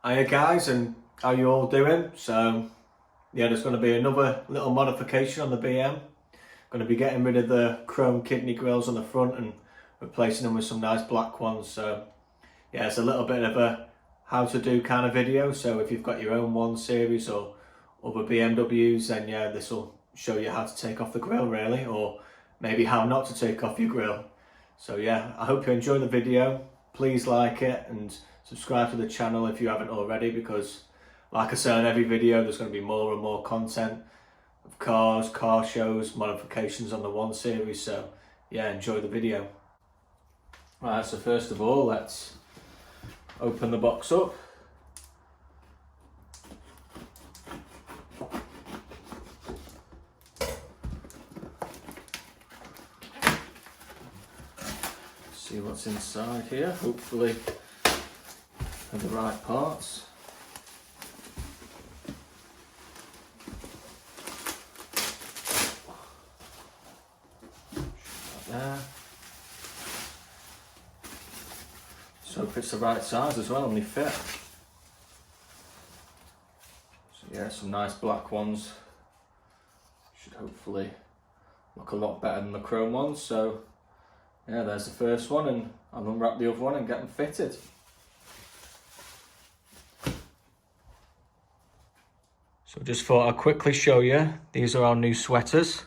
Hiya guys, and how you all doing? So yeah, there's going to be another little modification on the BM. Going to be getting rid of the chrome kidney grills on the front and replacing them with some nice black ones. So yeah, it's a little bit of a how to do kind of video. So if you've got your own 1 Series or other BMWs, then yeah, this will show you how to take off the grill really, or maybe how not to take off your grill. So yeah, I hope you enjoy the video. Please like it and subscribe to the channel if you haven't already, because like I say on every video, there's going to be more and more content of cars, car shows, modifications on the 1 Series. So yeah, enjoy the video. Right, so first of all, let's open the box up. See what's inside here. Hopefully they're the right parts. There. So if it's the right size as well and they fit. So yeah, some nice black ones. Should hopefully look a lot better than the chrome ones. So yeah, there's the first one, and I'll unwrap the other one and get them fitted. So just thought I'd quickly show you, these are our new sweaters.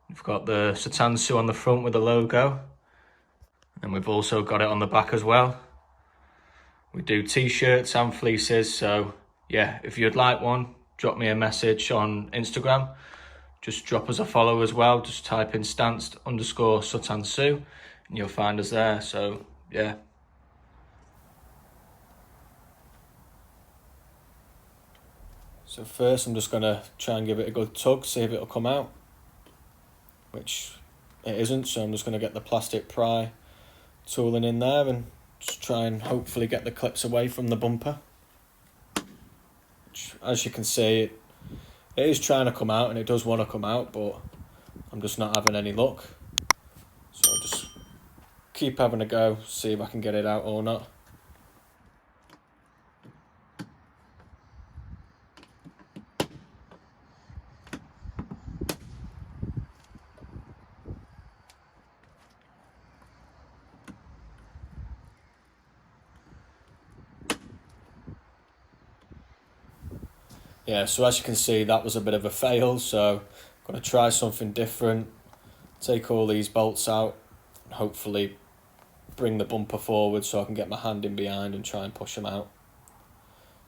We've got the Satansu on the front with the logo, and we've also got it on the back as well. We do t-shirts and fleeces, so yeah, if you'd like one, drop me a message on Instagram. Just drop us a follow as well, just type in stanced_Satansu and you'll find us there, so yeah. So first I'm just going to try and give it a good tug, see if it'll come out, which it isn't, so I'm just going to get the plastic pry tooling in there and just try and hopefully get the clips away from the bumper. Which, as you can see, it is trying to come out and it does want to come out, but I'm just not having any luck. So I'll just keep having a go, see if I can get it out or not. Yeah, so as you can see, that was a bit of a fail, so I'm going to try something different, take all these bolts out, and hopefully bring the bumper forward so I can get my hand in behind and try and push them out.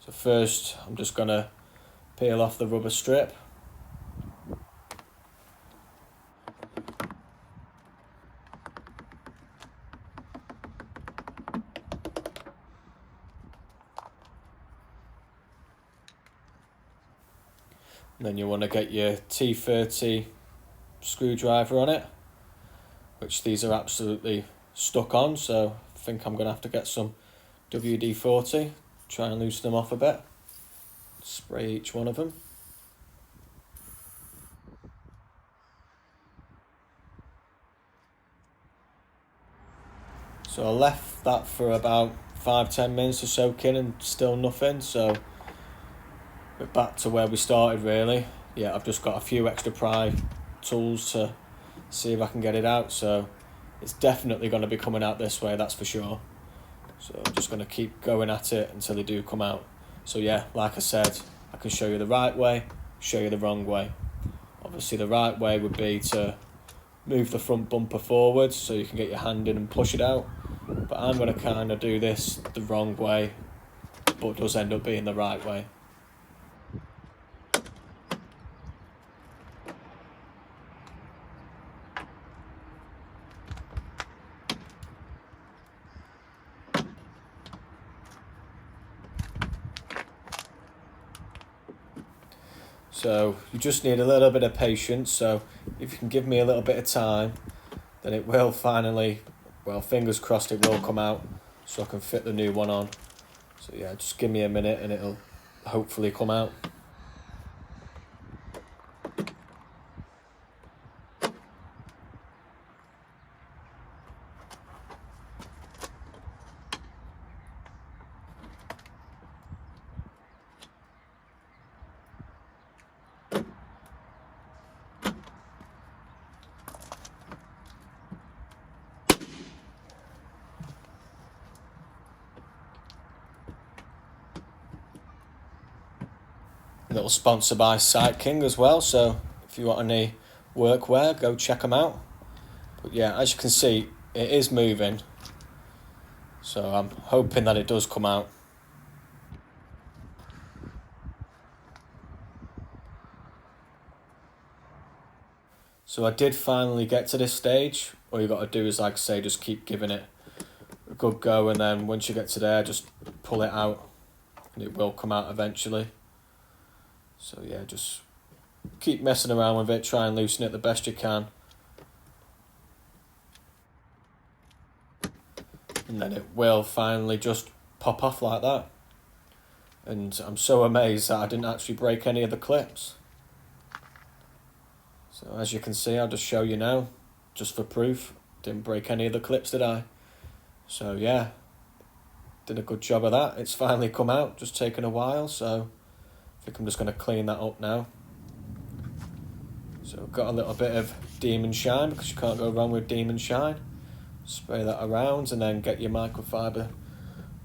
So first, I'm just going to peel off the rubber strip. And then you want to get your T30 screwdriver on it, which these are absolutely stuck on, so I think I'm going to have to get some WD-40, try and loosen them off a bit, spray each one of them. So I left that for about 5-10 minutes to soak in and still nothing, so we're back to where we started really. Yeah, I've just got a few extra pry tools to see if I can get it out, so it's definitely going to be coming out this way, that's for sure. So I'm just going to keep going at it until they do come out. So yeah, like I said, I can show you the right way, show you the wrong way. Obviously the right way would be to move the front bumper forward so you can get your hand in and push it out. But I'm going to kind of do this the wrong way, but it does end up being the right way. So you just need a little bit of patience, so if you can give me a little bit of time, then it will finally, well, fingers crossed it will come out so I can fit the new one on. So yeah, just give me a minute and it'll hopefully come out. little sponsor by Sight King as well, so if you want any workwear, go check them out. But yeah, as you can see, it is moving, so I'm hoping that it does come out. So I did finally get to this stage. All you got to do is, like I say, just keep giving it a good go, and then once you get to there, just pull it out and it will come out eventually. So yeah, just keep messing around with it, try and loosen it the best you can, and then it will finally just pop off like that. And I'm so amazed that I didn't actually break any of the clips. So as you can see, I'll just show you now, just for proof. Didn't break any of the clips, did I? So yeah, did a good job of that. It's finally come out, just taken a while, so I think I'm just going to clean that up now. So I've got a little bit of Demon Shine, because you can't go wrong with Demon Shine. Spray that around and then get your microfiber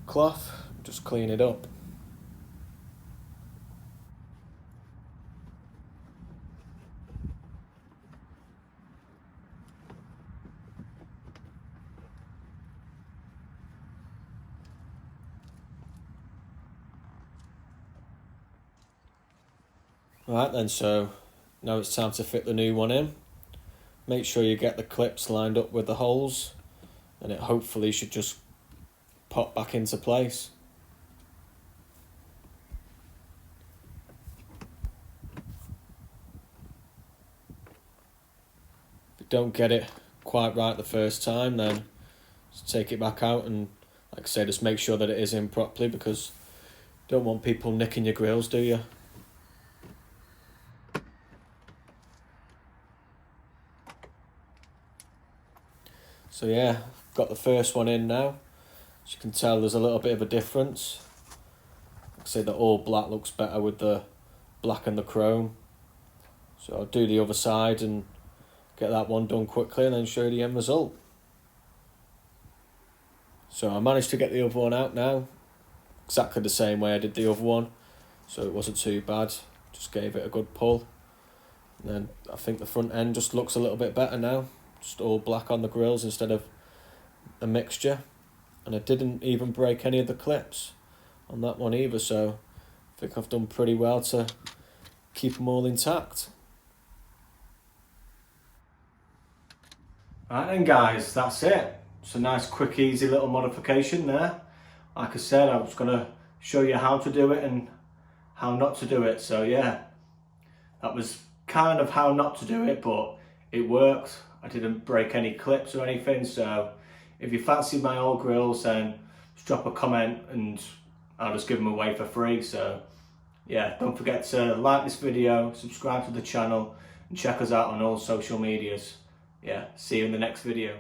cloth, just clean it up. Right then, so now it's time to fit the new one in. Make sure you get the clips lined up with the holes, and it hopefully should just pop back into place. If you don't get it quite right the first time, then just take it back out and, like I say, just make sure that it is in properly, because you don't want people nicking your grills, do you? So yeah, got the first one in now. As you can tell, there's a little bit of a difference. Like I say, the all black looks better with the black and the chrome. So I'll do the other side and get that one done quickly and then show you the end result. So I managed to get the other one out now, exactly the same way I did the other one, so it wasn't too bad. Just gave it a good pull. And then I think the front end just looks a little bit better now. Just all black on the grills instead of a mixture. And I didn't even break any of the clips on that one either, so I think I've done pretty well to keep them all intact. Right then guys, that's it. It's a nice quick easy little modification there. Like I said, I was going to show you how to do it and how not to do it. So yeah, that was kind of how not to do it, but it worked. I didn't break any clips or anything. So if you fancy my old grills, then just drop a comment and I'll just give them away for free. So yeah, don't forget to like this video, subscribe to the channel and check us out on all social medias. Yeah, see you in the next video.